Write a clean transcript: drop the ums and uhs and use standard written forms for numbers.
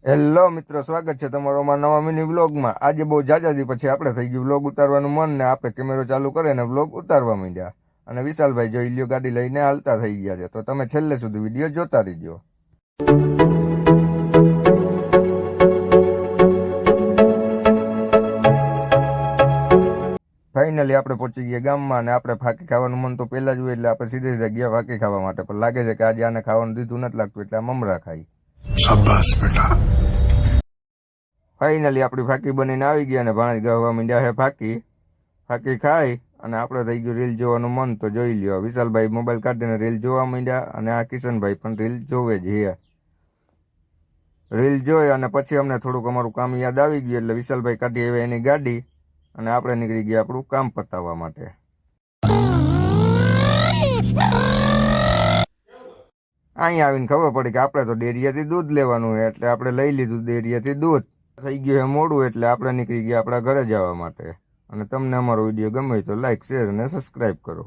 Hello મિત્રો, સ્વાગત છે તમારો અમારા નવા મિની વ્લોગમાં। આજે બહુ જાજાદી પછી આપણે થઈ ગયું વ્લોગ ઉતારવાનું મન ને આપણે કેમેરો ચાલુ કરીને વ્લોગ ઉતારવા માંડ્યા। અને વિશાલભાઈ જોઈ લ્યો ગાડી લઈને હાલતા થઈ ગયા છે, તો તમે છેલ્લે સુધી વિડીયો જોતા રહીજો। ફાઇનલી આપણે પહોંચી ગયા ગામમાં અને આપણે ફાંકી ખાવાનું મન તો પહેલા જ હોય એટલે આપણે સીધે ગયા ફાંકી ખાવા માટે। પણ લાગે છે કે આજે આને ખાવાનું દીધું નથી લાગતું એટલે આ મમરા ખાઈ। શાબાશ બેટા। ફાઇનલી આપણી ફાંકી બનીને આવી ગયા અને ભાણેજ ગવા માંડ્યા છે ફાંકી ખાઈ અને આપણે થઈ ગયું રીલ જોવાનું મન તો જોઈ લ્યો। વિશાલભાઈ મોબાઈલ કાઢીને રીલ જોવા માંડ્યા અને આ કિશનભાઈ પણ રીલ જોવે જ છે। રીલ જોઈ અને પછી અમને થોડુંક અમારું કામ યાદ આવી ગયું એટલે વિશાલભાઈ કાઢી આવ્યા એની ગાડી અને આપણે નીકળી ગયા આપણું કામ પતાવવા માટે। અહીંયા આવીને ખબર પડી કે આપણે તો ડેરીયાથી દૂધ લેવાનું હોય એટલે આપણે લઈ લીધું ડેરીયાથી દૂધ। થઈ ગયું છે મોડું એટલે આપણે નીકળી ગયા આપણા ઘરે જવા માટે। અને તમને અમારો વિડીયો ગમે તો લાઈક, શેર અને સબસ્ક્રાઈબ કરો।